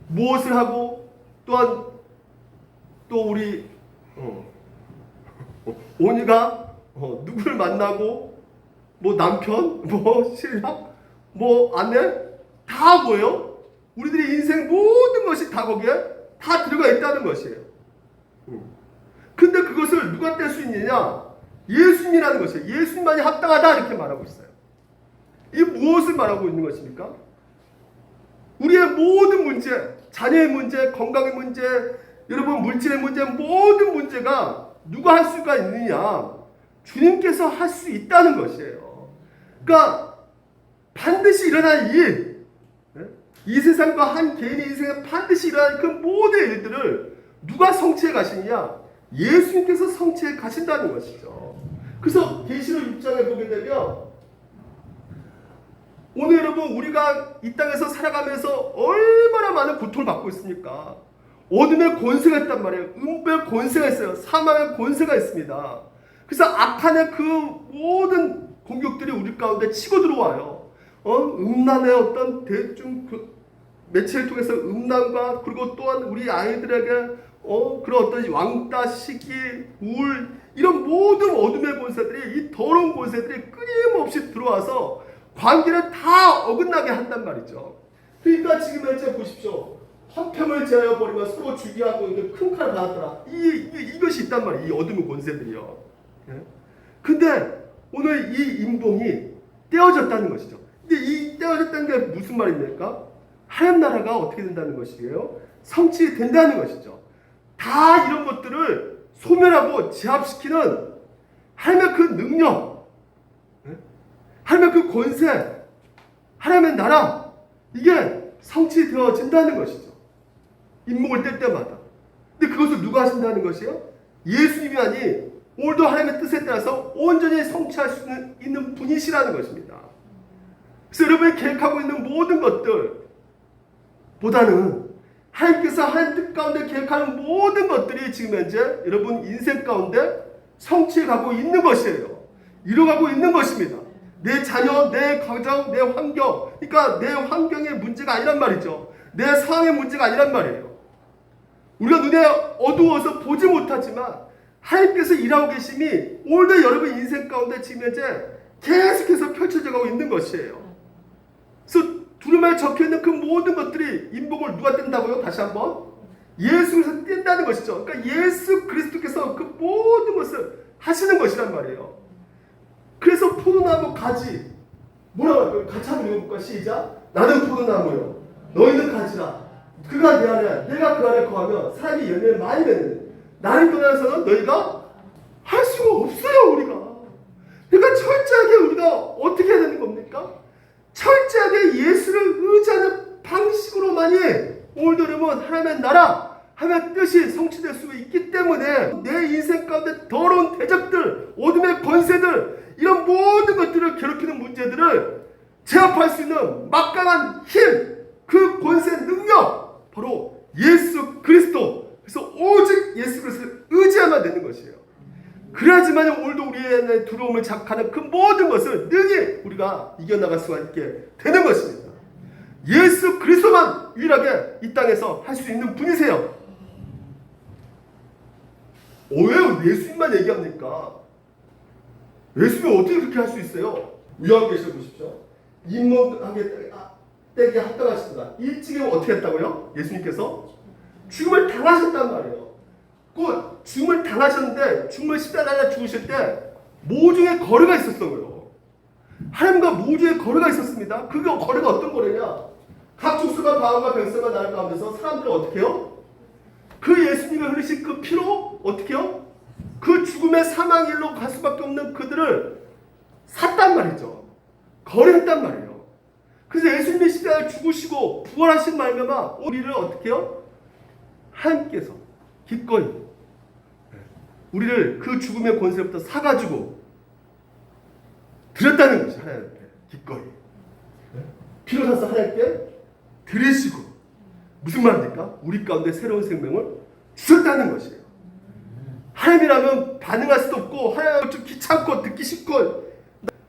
무엇을 하고 또한 또 우리 온이가 누구를 만나고 뭐 남편, 뭐 신랑, 뭐 아내 다 뭐예요? 우리들의 인생 모든 것이 다 거기에 다 들어가 있다는 것이에요. 근데 그것을 누가 뗄 수 있느냐? 예수님이라는 것이에요. 예수님만이 합당하다 이렇게 말하고 있어요. 이 무엇을 말하고 있는 것입니까? 우리의 모든 문제, 자녀의 문제, 건강의 문제, 여러분 물질의 문제, 모든 문제가 누가 할 수가 있느냐? 주님께서 할 수 있다는 것이에요. 그러니까 반드시 일어날 일, 이 세상과 한 개인의 인생에 반드시 일어날 그 모든 일들을 누가 성취해 가시느냐? 예수님께서 성취해 가신다는 것이죠. 그래서 계시록 6장에 보게 되면 오늘 여러분 우리가 이 땅에서 살아가면서 얼마나 많은 고통을 받고 있습니까? 어둠의 권세가 있단 말이에요. 음부의 권세가 있어요. 사망의 권세가 있습니다. 그래서 악한의 그 모든 공격들이 우리 가운데 치고 들어와요. 음란의 어떤 대중 매체를 통해서 음란과 그리고 또한 우리 아이들에게 그런 어떤 왕따, 시기, 우울 이런 모든 어둠의 권세들이 이 더러운 권세들이 끊임없이 들어와서 관계를 다 어긋나게 한단 말이죠. 그러니까 지금 현재 보십시오. 화평을 제하여 버리면 서로 죽이하고 있는 큰 칼을 받았더라. 이것이 있단 말이에요. 이 어둠의 권세들이요. 근데 오늘 이 임봉이 떼어졌다는 것이죠. 근데 이 떼어졌다는 게 무슨 말입니까? 하나님 나라가 어떻게 된다는 것이에요? 성취된다는 것이죠. 다 이런 것들을 소멸하고 제압시키는 하나님의 그 능력, 하나님의 그 권세, 하나님의 나라, 이게 성취되어진다는 것이죠. 임목을 뗄 때마다. 근데 그것을 누가 하신다는 것이에요? 예수님이 아니 오늘도 하나님의 뜻에 따라서 온전히 성취할 수 있는 분이시라는 것입니다. 그래서 여러분이 계획하고 있는 모든 것들보다는 하나님께서 하나님 뜻 가운데 계획하는 모든 것들이 지금 현재 여러분 인생 가운데 성취해 가고 있는 것이에요. 이루어가고 있는 것입니다. 내 자녀, 내 가정, 내 환경, 그러니까 내 환경의 문제가 아니란 말이죠. 내 상황의 문제가 아니란 말이에요. 우리가 눈에 어두워서 보지 못하지만 하나님께서 일하고 계심이 오늘도 여러분 인생 가운데 지금 현재 계속해서 펼쳐져 가고 있는 것이에요. 그래서 두루마리에 적혀있는 그 모든 것들이 임복을 누가 뗀다고요? 다시 한번 예수께서 뗀다는 것이죠. 그러니까 예수 그리스도께서 그 모든 것을 하시는 것이란 말이에요. 그래서 포도나무 가지 뭐라고 할까요? 같이 한번 읽어볼까? 시작. 나는 포도나무요 너희는 가지라. 그가 내 안에 내가 그 안에 거하면 사람이 열매를 많이 맺는 나를 떠나서는 너희가 할 수가 없어요. 우리가 그러니까 철저하게 우리가 어떻게 해야 되는 겁니까? 철저하게 예수를 의지하는 방식으로만이 오늘도 여러분 하나님의 나라, 하나님의 뜻이 성취될 수 있기 때문에 내 인생 가운데 더러운 대적들, 어둠의 권세들 이런 모든 것들을 괴롭히는 문제들을 제압할 수 있는 막강한 힘, 그 권세 능력 바로 예수 그리스도. 그래서 오직 예수 그리스도를 의지하면 되는 것이에요. 그래야지만 오늘도 우리의 두려움을 자극하는 그 모든 것을 능히 우리가 이겨나갈 수가 있게 되는 것입니다. 예수 그리스도만 유일하게 이 땅에서 할 수 있는 분이세요. 왜 예수님만 얘기합니까? 예수님이 어떻게 그렇게 할 수 있어요? 요한계시록 보십시오. 인문하게 때에 합당하시더라. 일찍이 어떻게 했다고요? 예수님께서 죽음을 당하셨단 말이에요. 그 죽음을 당하셨는데 죽음을 십자가에 죽으실 때 모중의 거래가 있었어요. 하나님과 모중의 거래가 있었습니다. 그 거래가 어떤 거래냐? 각 족속과 방언과 백성과 나라 가운데서 사람들을 어떻게 해요? 그 예수님이 흘리신 그 피로 어떻게 해요? 그 죽음의 사망 일로 갈 수밖에 없는 그들을 샀단 말이죠. 거래했단 말이에요. 그래서 예수님이 십자가에 죽으시고 부활하신 말미암아 우리를 어떻게 해요? 하나님께서 기꺼이 우리를 그 죽음의 권세부터 사가지고 드렸다는 것이 하나님께 기꺼이 피로 사서 하나님께 드리시고 무슨 말입니까? 우리 가운데 새로운 생명을 주셨다는 것이에요. 하나님이라면 반응할 수도 없고 하나님은 좀 귀찮고 듣기 싫고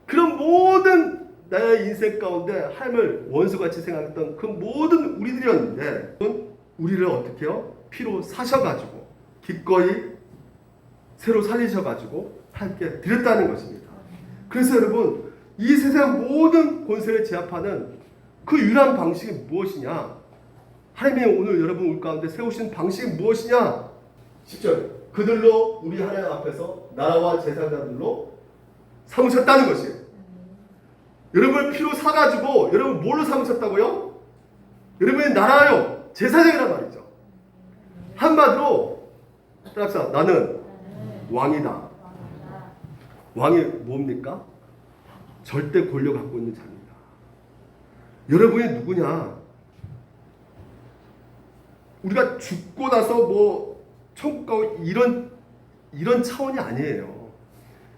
그런 모든 나의 인생 가운데 하나님을 원수같이 생각했던 그 모든 우리들이었는데 우리를 어떻게 해요? 피로 사셔가지고 기꺼이 새로 살리셔가지고 함께 드렸다는 것입니다. 그래서 여러분 이 세상 모든 권세를 제압하는 그 유일한 방식이 무엇이냐? 하나님이 오늘 여러분 올 가운데 세우신 방식이 무엇이냐? 10절 그들로 우리 하나님 앞에서 나라와 제사장들로 삼으셨다는 것이에요. 여러분을 피로 사가지고 여러분 뭘로 삼으셨다고요? 여러분의 나라요 제사장이란 말이죠. 한마디로 따라합시다. 나는 왕이다. 왕이 뭡니까? 절대 권력 갖고 있는 자입니다. 여러분이 누구냐? 우리가 죽고 나서 뭐 천국 가고 이런 차원이 아니에요.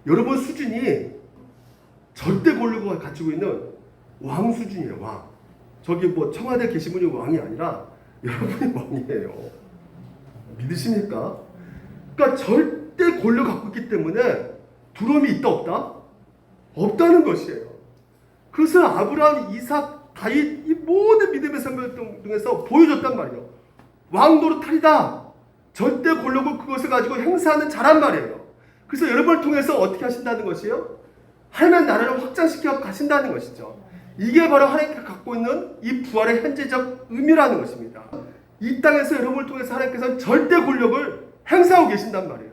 여러분 수준이 절대 권력을 가지고 있는 왕 수준이에요. 왕. 저기 뭐 청와대 계신 분이 왕이 아니라 여러분이 왕이에요. 믿으십니까? 그러니까 절대 권력 갖고 있기 때문에 두려움이 있다 없다? 없다는 것이에요. 그것을 아브라함, 이삭, 다윗 이 모든 믿음의 선배들 중에서 보여줬단 말이에요. 왕 노릇하리다. 절대 권력을 그것을 가지고 행사하는 자란 말이에요. 그래서 여러분을 통해서 어떻게 하신다는 것이에요? 하나님의 나라를 확장시켜 가신다는 것이죠. 이게 바로 하나님께서 갖고 있는 이 부활의 현재적 의미라는 것입니다. 이 땅에서 여러분을 통해서 하나님께서는 절대 권력을 행사하고 계신단 말이에요.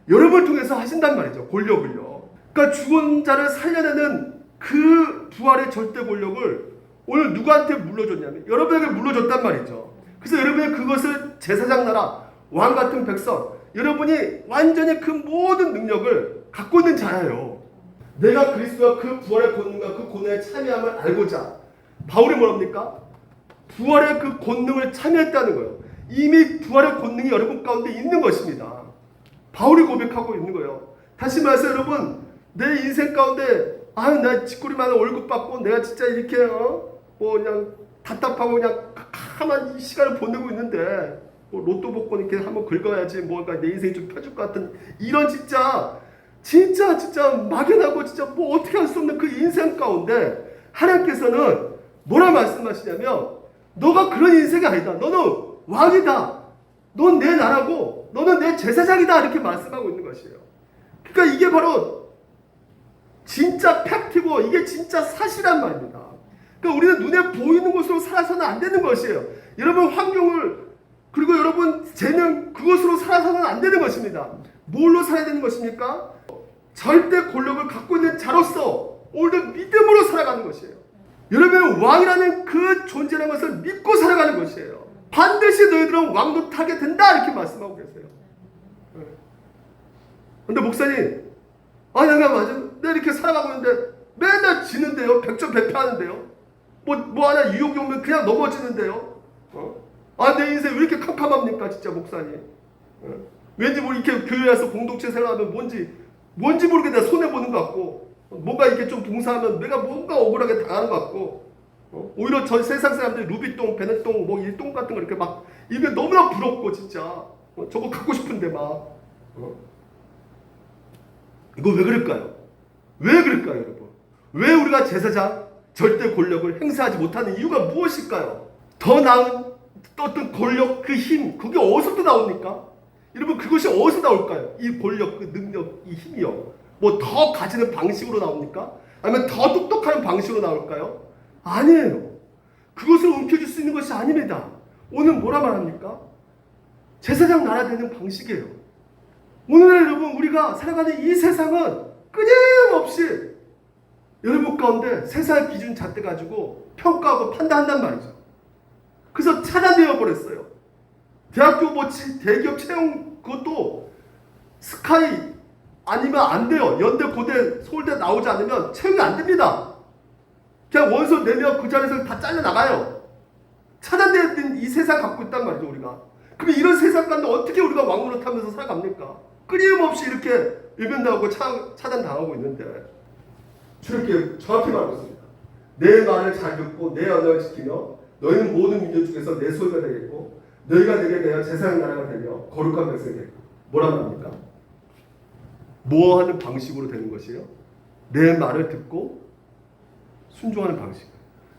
여러분을 통해서 하신단 말이죠. 권력을요. 그러니까 죽은 자를 살려내는 그 부활의 절대 권력을 오늘 누구한테 물려줬냐면 여러분에게 물려줬단 말이죠. 그래서 여러분이 그것을 제사장 나라, 왕 같은 백성, 여러분이 완전히 그 모든 능력을 갖고 있는 자예요. 내가 그리스도와 그 부활의 권능과 그 고난에 참여함을 알고자 바울이 뭐랍니까? 부활의 그 권능을 참여했다는 거예요. 이미 부활의 권능이 여러분 가운데 있는 것입니다. 바울이 고백하고 있는 거예요. 다시 말해서 여러분 내 인생 가운데 나 쥐꼬리 많은 월급 받고 내가 진짜 이렇게 뭐 그냥 답답하고 그냥 가만 이 시간을 보내고 있는데 뭐 로또 복권 이렇게 한번 긁어야지 뭔가 내 인생이 좀 펴줄 것 같은 이런 진짜 막연하고 진짜 뭐 어떻게 할 수 없는 그 인생 가운데 하나님께서는 뭐라 말씀하시냐면 너가 그런 인생이 아니다. 너는 왕이다. 넌 내 나라고 너는 내 제사장이다. 이렇게 말씀하고 있는 것이에요. 그러니까 이게 바로 진짜 팩트고 이게 진짜 사실란 말입니다. 그러니까 우리는 눈에 보이는 것으로 살아서는 안 되는 것이에요. 여러분 환경을 그리고 여러분 재능 그것으로 살아서는 안 되는 것입니다. 뭘로 살아야 되는 것입니까? 절대 권력을 갖고 있는 자로서 오늘도 믿음으로 살아가는 것이에요. 여러분은 왕이라는 그 존재라는 것을 믿고 살아가는 것이에요. 반드시 너희들은 왕도 타게 된다 이렇게 말씀하고 계세요. 근데 목사님 내가 맞아 내가 이렇게 살아가고 있는데 맨날 지는데요. 백전백패하는데요. 뭐 하나 유혹이 오면 그냥 넘어지는데요. 내 인생 왜 이렇게 캄캄합니까 진짜 목사님. 왠지 뭐 이렇게 교회에서 공동체 생활하면 뭔지 모르게 내가 손해보는 것 같고 뭔가 이렇게 좀 봉사하면 내가 뭔가 억울하게 당하는 것 같고 오히려 전 세상 사람들이 루비똥, 베네똥, 뭐 일똥 같은 거 이렇게 막 이게 너무나 부럽고 진짜 저거 갖고 싶은데 막 이거 왜 그럴까요? 왜 그럴까요 여러분? 왜 우리가 제사장 절대 권력을 행사하지 못하는 이유가 무엇일까요? 더 나은 어떤 권력 그 힘 그게 어디서부터 나옵니까? 여러분 그것이 어디서 나올까요? 이 권력 그 능력 이 힘이요 뭐 더 가지는 방식으로 나옵니까? 아니면 더 똑똑한 방식으로 나올까요? 아니에요. 그것을 움켜쥘 수 있는 것이 아닙니다. 오늘 뭐라 말합니까? 제사장 나라 되는 방식이에요. 오늘날 여러분 우리가 살아가는 이 세상은 끊임없이 여러분 가운데 세상의 기준 잣대 가지고 평가하고 판단한단 말이죠. 그래서 차단되어 버렸어요. 대학교 뭐 대기업 채용 그것도 스카이 아니면 안 돼요. 연대, 고대, 서울대 나오지 않으면 채용이 안 됩니다. 그냥 원서 내면 그 자리에서 다 잘려나가요. 차단된 이 세상 갖고 있단 말이죠 우리가. 그럼 이런 세상 가운데 어떻게 우리가 왕노릇하면서 살아갑니까? 끊임없이 이렇게 외면당하고 차단당하고 있는데 이렇게 정확히 말하고 있습니다. 내 말을 잘 듣고 내 언어를 지키며 너희는 모든 민족 중에서 내 소유가 되겠고 너희가 내게 대하여 제사장 나라가 되며 거룩한 백성이 되겠고 뭐라 말합니까? 뭐 하는 방식으로 되는 것이에요? 내 말을 듣고 순종하는 방식.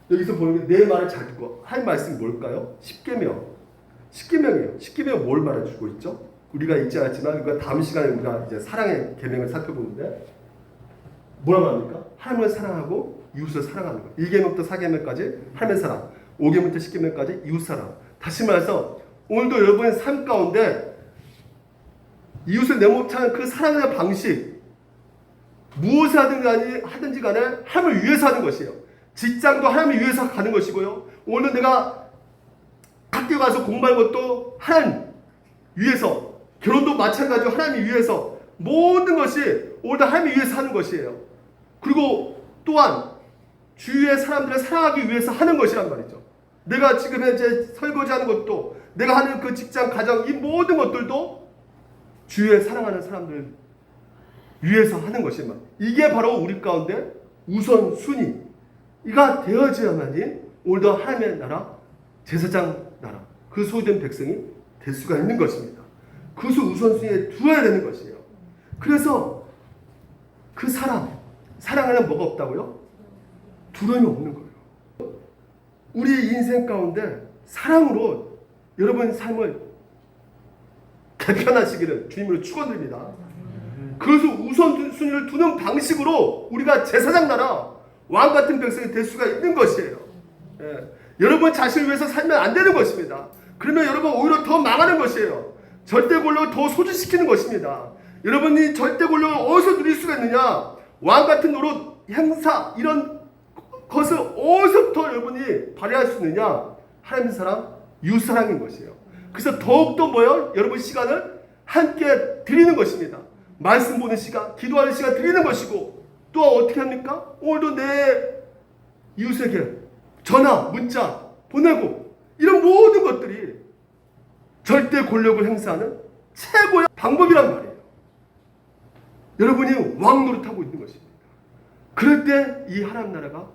여기서 보는 게 내 말을 잘 듣고 할 말씀이 뭘까요? 십계명이에요. 십계명 뭘 말해주고 있죠? 우리가 읽지 않았지만 우리가 다음 시간에 우리가 이제 사랑의 계명을 살펴보는데 뭐라고 합니까? 하나님을 사랑하고 이웃을 사랑하는 것. 1계명부터 4계명까지 하나님의 사랑, 5계명부터 10계명까지 이웃 사랑. 다시 말해서 오늘도 여러분의 삶 가운데 이웃을 내 몸처럼 그 사랑의 방식, 무엇을 하든지 간에 하나님을 위해서 하는 것이에요. 직장도 하나님을 위해서 가는 것이고요. 오늘 내가 학교 가서 공부하는 것도 하나님 위해서, 결혼도 마찬가지로 하나님 위해서, 모든 것이 오늘 하나님 위해서 하는 것이에요. 그리고 또한 주위의 사람들을 사랑하기 위해서 하는 것이란 말이죠. 내가 지금 현재 설거지하는 것도, 내가 하는 그 직장, 가정, 이 모든 것들도 주위에 사랑하는 사람들 위해서 하는 것이지만, 이게 바로 우리 가운데 우선순위가 되어져야만이 오늘도 하나님의 나라, 제사장 나라, 그 소유된 백성이 될 수가 있는 것입니다. 그것을 우선순위에 두어야 되는 것이에요. 그래서 그 사랑에는 뭐가 없다고요? 두려움이 없는 거예요. 우리 인생 가운데 사랑으로 여러분 삶을 개편하시기를 주님으로 축원드립니다. 그래서 우선순위를 두는 방식으로 우리가 제사장 나라, 왕 같은 백성이 될 수가 있는 것이에요. 예. 여러분 자신을 위해서 살면 안 되는 것입니다. 그러면 여러분 오히려 더 망하는 것이에요. 절대 권력을 더 소진시키는 것입니다. 여러분이 절대 권력을 어디서 누릴 수가 있느냐? 왕 같은 노릇, 행사, 이런 것을 어디서부터 여러분이 발휘할 수 있느냐? 하나님의 사랑, 이웃 사랑인 것이에요. 그래서 더욱더 뭐예요? 여러분 시간을 함께 드리는 것입니다. 말씀 보는 시간, 기도하는 시간 드리는 것이고, 또 어떻게 합니까? 오늘도 내 이웃에게 전화, 문자 보내고, 이런 모든 것들이 절대 권력을 행사하는 최고의 방법이란 말이에요. 여러분이 왕 노릇하고 있는 것입니다. 그럴 때 이 하나님 나라가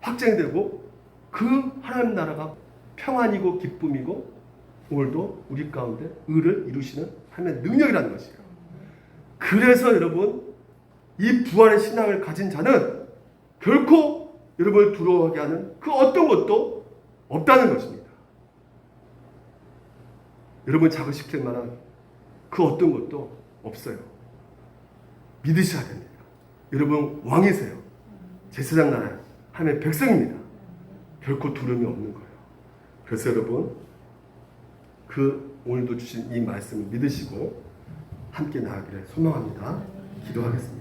확장되고, 그 하나님 나라가 평안이고 기쁨이고, 오늘도 우리 가운데 의를 이루시는 하나님의 능력이라는 것이에요. 그래서 여러분, 이 부활의 신앙을 가진 자는 결코 여러분을 두려워하게 하는 그 어떤 것도 없다는 것입니다. 여러분 자극시킬 만한 그 어떤 것도 없어요. 믿으셔야 됩니다. 여러분 왕이세요. 제사장 나라의 하나님의 백성입니다. 결코 두려움이 없는 거예요. 그래서 여러분 그 오늘도 주신 이 말씀을 믿으시고 함께 나아가기를 소망합니다. 기도하겠습니다.